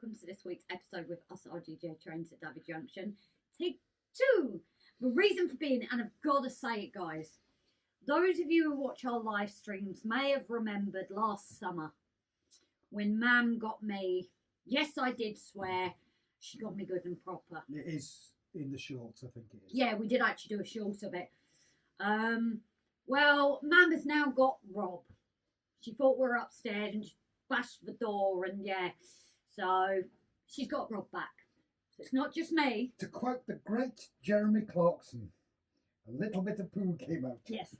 welcome to this week's episode with us RGJ trains at Durham Junction. Take 2. The reason for being, and I've got to say it, guys, those of you who watch our live streams may have remembered last summer when Mam got me, yes, I did swear, she got me good and proper. It is in the shorts, I think it is. Yeah, we did actually do a short of it. Well, Mam has now got Rob. She thought we were upstairs and she bashed the door, and yeah, so she's got Rob back. So it's not just me. To quote the great Jeremy Clarkson, a little bit of poo came out. Yes.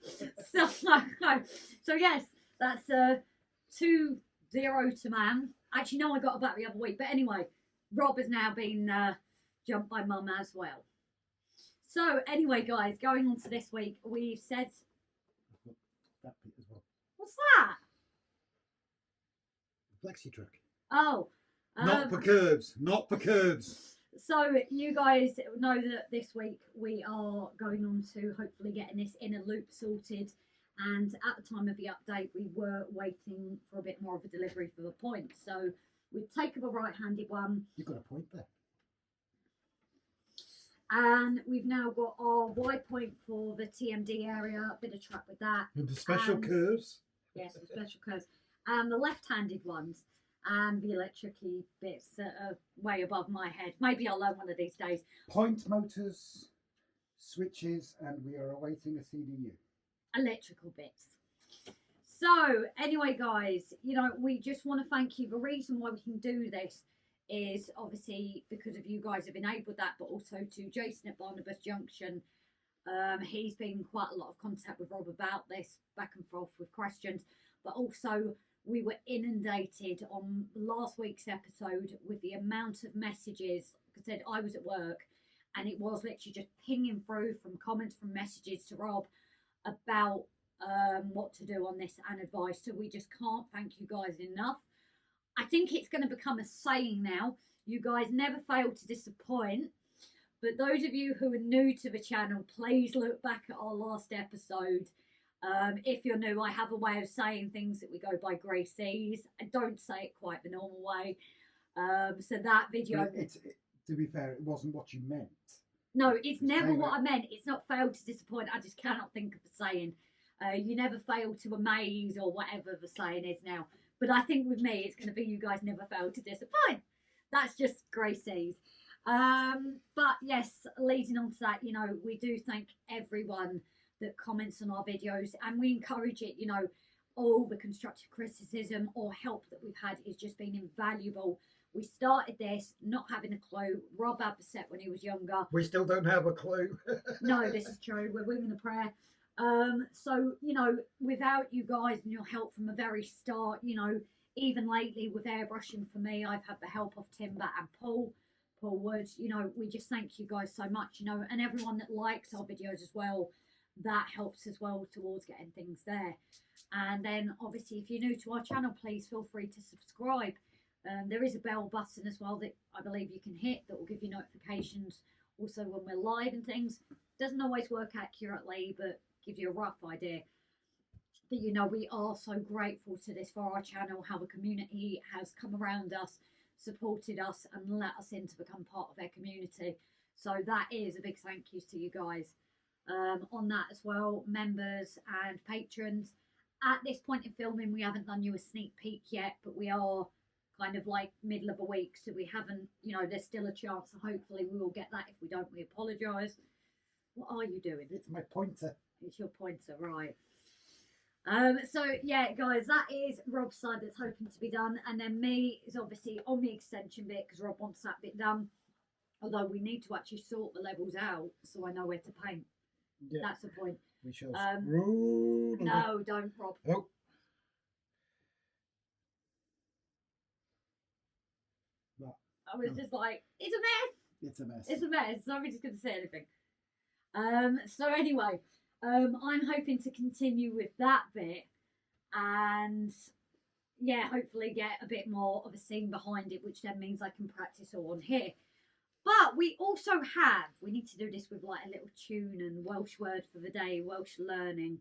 So yes, that's 2-0 to Mam. Actually, no, I got a back the other week. But anyway, Rob has now been jumped by Mum as well. So anyway, guys, going on to this week, we've said... That bit as well. What's that? Flexi truck. Oh. Not for curbs. Not for curbs. So you guys know that this week we are going on to hopefully getting this inner loop sorted. And at the time of the update, we were waiting for a bit more of a delivery for the point. So we've taken the right-handed one. You've got a point there. And we've now got our Y point for the TMD area, a bit of track with that. With the special curves. Yes, the special curves. And the left-handed ones and the electric-y bits that are way above my head. Maybe I'll learn one of these days. Point motors, switches, and we are awaiting a CDU. Electrical bits. So anyway, guys, you know, we just want to thank you. The reason why we can do this is obviously because of you guys have enabled that, but also to Jason at Moneybrook Junction. He's been in quite a lot of contact with Rob about this, back and forth with questions, but also we were inundated on last week's episode with the amount of messages. Like I said, I was at work and it was literally just pinging through from comments, from messages to Rob about what to do on this and advice. So we just can't thank you guys enough. I think it's going to become a saying now. You guys never fail to disappoint. But those of you who are new to the channel, please look back at our last episode. If you're new, I have a way of saying things that we go by Gracie's. I don't say it quite the normal way. So that video... To be fair, it wasn't what you meant. No, it's never what I meant. It's not fail to disappoint. I just cannot think of the saying. You never fail to amaze or whatever the saying is now. But I think with me, it's going to be you guys never fail to disappoint. That's just Gracie's. But yes, leading on to that, you know, we do thank everyone that comments on our videos, and we encourage it. You know, all the constructive criticism or help that we've had has just been invaluable. We started this not having a clue. Rob had the set when he was younger. We still don't have a clue. No, this is true. We're winging a prayer. So, you know, without you guys and your help from the very start, you know, even lately with airbrushing for me, I've had the help of Timber and Paul Wood. You know, we just thank you guys so much, you know, and everyone that likes our videos as well, that helps as well towards getting things there. And then obviously, if you're new to our channel, please feel free to subscribe. There is a bell button as well that I believe you can hit that will give you notifications also when we're live and things. Doesn't always work accurately, but gives you a rough idea. But you know, we are so grateful to this for our channel, how the community has come around us, supported us and let us in to become part of their community. So that is a big thank you to you guys. On that as well, members and patrons. At this point in filming, we haven't done you a sneak peek yet, but we are kind of like middle of a week, so we haven't, you know, there's still a chance, so hopefully we will get that. If we don't, we apologise. What are you doing? It's my pointer. It's your pointer, right. So yeah, guys, that is Rob's side that's hoping to be done, and then me is obviously on the extension bit because Rob wants that bit done, although we need to actually sort the levels out so I know where to paint. Yeah, that's the point. We shall no, don't, Rob. Oh. I was just like, it's a mess. It's a mess. It's a mess. Nobody's going to say anything. So anyway, I'm hoping to continue with that bit, and yeah, hopefully get a bit more of a scene behind it, which then means I can practice all on here. But we also have, we need to do this with like a little tune and Welsh word for the day, Welsh learning.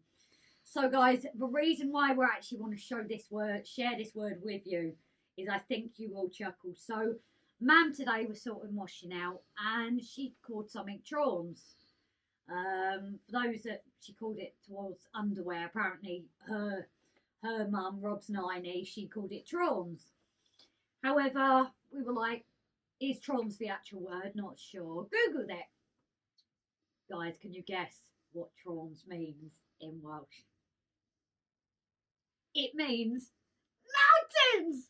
So guys, the reason why we actually want to show this word, share this word with you, is I think you will chuckle. So Mam today was sorting washing out, and she called something trons. For those that she called it towards underwear, apparently her mum, Rob's 90, she called it trons. However, we were like, is trons the actual word? Not sure. Googled it. Guys, can you guess what trons means in Welsh? It means mountains!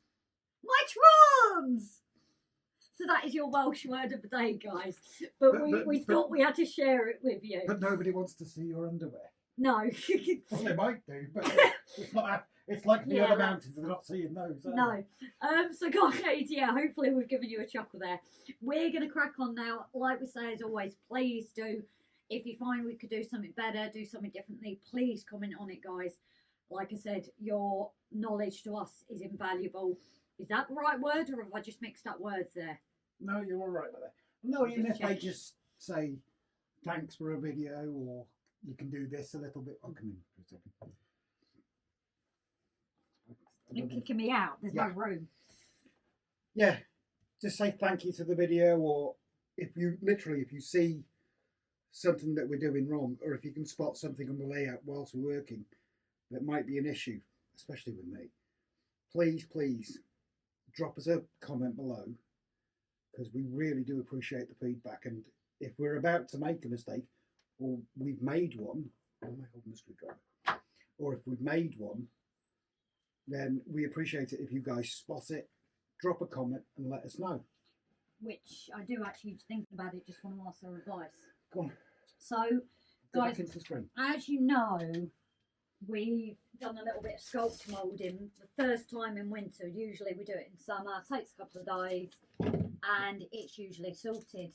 My trons! So that is your Welsh word of the day, guys. But we thought we had to share it with you. But nobody wants to see your underwear. No. Well, they might do, but it's not. It's like the other mountains. They're not seeing those. No. So guys, yeah, hopefully we've given you a chuckle there. We're going to crack on now. Like we say, as always, please do. If you find we could do something better, do something differently, please comment on it, guys. Like I said, your knowledge to us is invaluable. Is that the right word, or have I just mixed up words there? No, you're all right with that. No, even if they just say thanks for a video, or you can do this a little bit. I'll come in for a second. You're kicking me out. There's no room. Yeah, just say thank you to the video, or if you see something that we're doing wrong, or if you can spot something on the layout whilst we're working that might be an issue, especially with me, please drop us a comment below, because we really do appreciate the feedback. And if we're about to make a mistake, or we've made one, or if we've made one, then we appreciate it if you guys spot it, drop a comment and let us know. Which I do actually, thinking about it, just want to ask their advice. Go on. So, Go guys, back into the screen. as you know, we've done a little bit of sculpt moulding the first time in winter. Usually we do it in summer, it takes a couple of days, and it's usually sorted.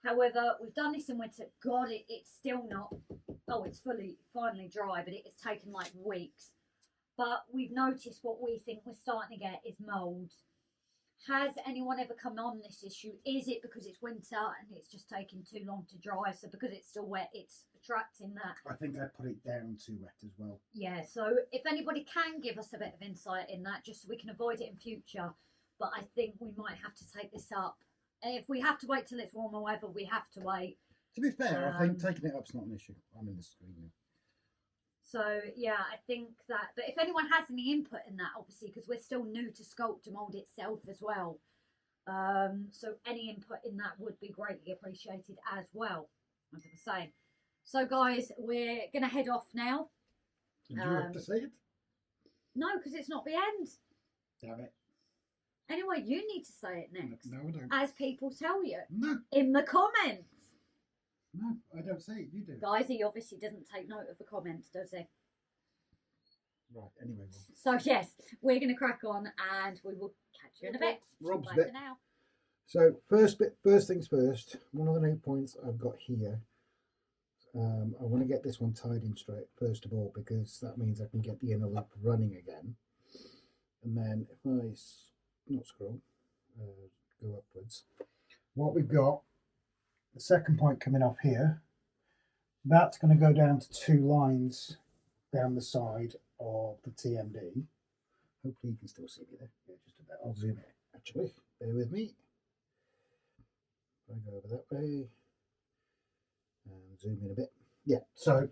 However, we've done this in winter. God, it's still not, it's finally dry, but it's taken like weeks. But we've noticed what we think we're starting to get is mould. Has anyone ever come on this issue? Is it because it's winter and it's just taking too long to dry? So because it's still wet, it's attracting that? I think I put it down too wet as well. Yeah, so if anybody can give us a bit of insight in that, just so we can avoid it in future. But I think we might have to take this up. And if we have to wait till it's warmer weather, we have to wait. To be fair, I think taking it up's not an issue. I'm in the screen now. So, yeah, I think that, but if anyone has any input in that, obviously, because we're still new to sculpt to mould itself as well. So any input in that would be greatly appreciated as well, as I was saying. So, guys, we're going to head off now. Did you have to say it? No, because it's not the end. Damn it. Anyway, you need to say it next. No, I don't. As people tell you. No. In the comments. No, I don't say it. You do. Guys, he obviously doesn't take note of the comments, does he? Right, anyway. So, yes, we're going to crack on and we will catch you in a bit. Rob's Bye bit. for now. So, first things first, one of the new points I've got here, I want to get this one tied in straight, first of all, because that means I can get the inner loop running again. And then if I, not scroll, go upwards, what we've got, the second point coming off here, that's going to go down to 2 lines down the side of the TMD. Hopefully you can still see me there. Yeah, just about. I'll zoom in, actually. Bear with me. If I go over that way and zoom in a bit. Yeah, so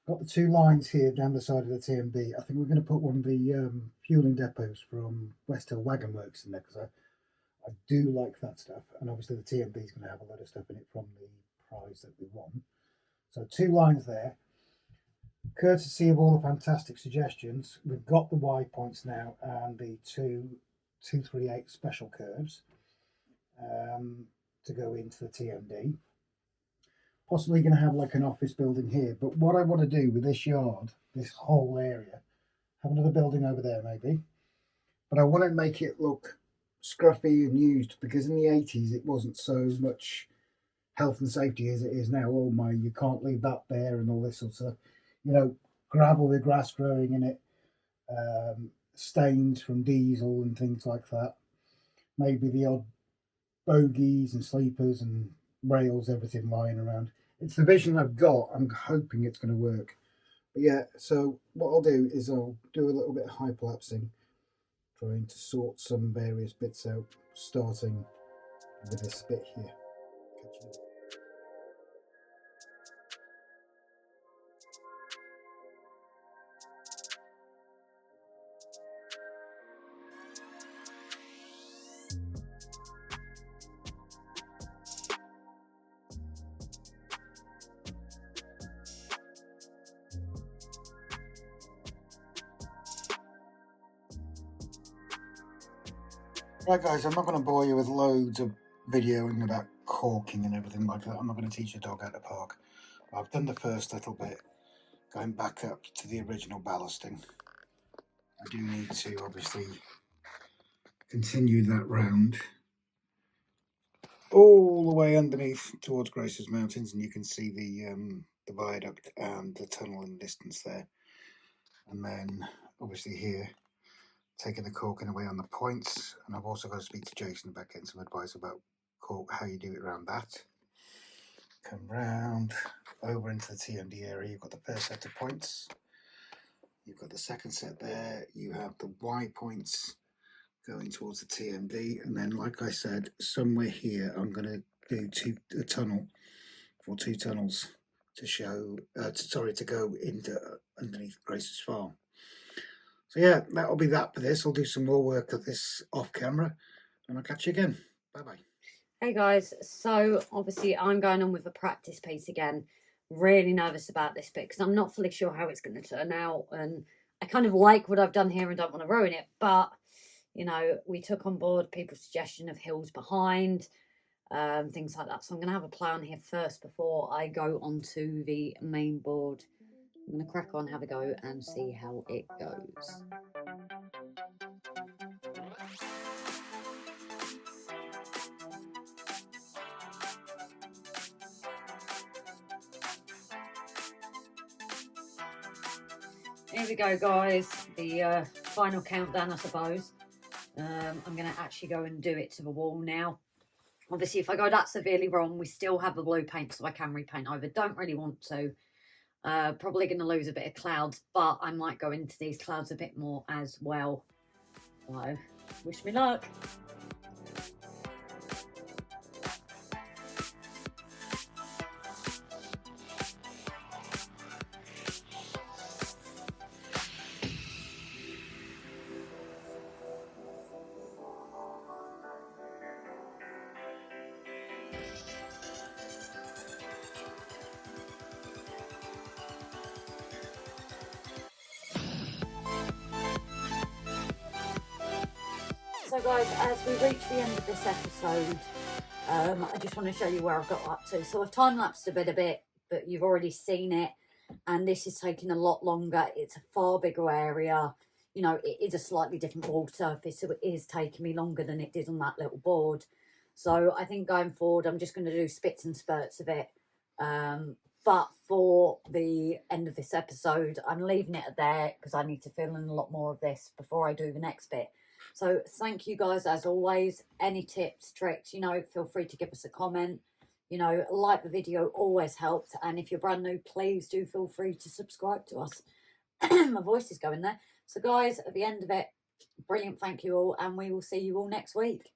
got the 2 lines here down the side of the TMD. I think we're going to put one of the fueling depots from West Hill Wagon Works in there, because I do like that stuff, and obviously the TMB is going to have a lot of stuff in it from the prize that we won. So 2 lines there. Courtesy of all the fantastic suggestions, we've got the Y points now and the 238 special curves to go into the TMD. Possibly going to have like an office building here, but what I want to do with this yard, this whole area, have another building over there maybe, but I want to make it look scruffy and used, because in the 80s it wasn't so much health and safety as it is now. Oh my, you can't leave that there and all this sort of stuff. You know, gravel with grass growing in it, stains from diesel and things like that. Maybe the odd bogies and sleepers and rails, everything lying around. It's the vision I've got. I'm hoping it's going to work. But yeah, so what I'll do is I'll do a little bit of hyperlapsing, trying to sort some various bits out. starting with this bit here. Catch you. Right guys, I'm not going to bore you with loads of videoing about caulking and everything like that. I'm not going to teach a dog how to park. I've done the first little bit, going back up to the original ballasting. I do need to obviously continue that round all the way underneath towards Grace's Mountains, and you can see the viaduct and the tunnel in the distance there. And then obviously here, taking the caulking away on the points, and I've also got to speak to Jason about getting some advice about how you do it around that. Come round over into the TMD area. You've got the first set of points, you've got the second set there, you have the Y points going towards the TMD, and then like I said, somewhere here I'm going to do a tunnel or two tunnels to show to go into underneath Grace's farm. So yeah, that'll be that for this. I'll do some more work of this off camera, and I'll catch you again. Bye bye. Hey guys, so obviously I'm going on with a practice piece again. Really nervous about this bit because I'm not fully sure how it's going to turn out, and I kind of like what I've done here and don't want to ruin it, but you know, we took on board people's suggestion of hills behind, things like that. So I'm going to have a play on here first before I go onto the main board. I'm going to crack on, have a go and see how it goes. Here we go guys, the final countdown I suppose. I'm going to actually go and do it to the wall now. Obviously if I go that severely wrong, we still have the blue paint so I can repaint over. Don't really want to. Probably going to lose a bit of clouds, but I might go into these clouds a bit more as well. So, wish me luck. So guys, as we reach the end of this episode, I just want to show you where I've got up to. So I've time-lapsed a bit, but you've already seen it. And this is taking a lot longer. It's a far bigger area. You know, it is a slightly different wall surface, so it is taking me longer than it did on that little board. So I think going forward, I'm just going to do spits and spurts of it. But for the end of this episode, I'm leaving it there because I need to fill in a lot more of this before I do the next bit. So thank you guys as always. Any tips, tricks, you know, feel free to give us a comment. You know, like the video always helps. And if you're brand new, please do feel free to subscribe to us. My voice is going there. So guys, at the end of it, brilliant, thank you all. And we will see you all next week.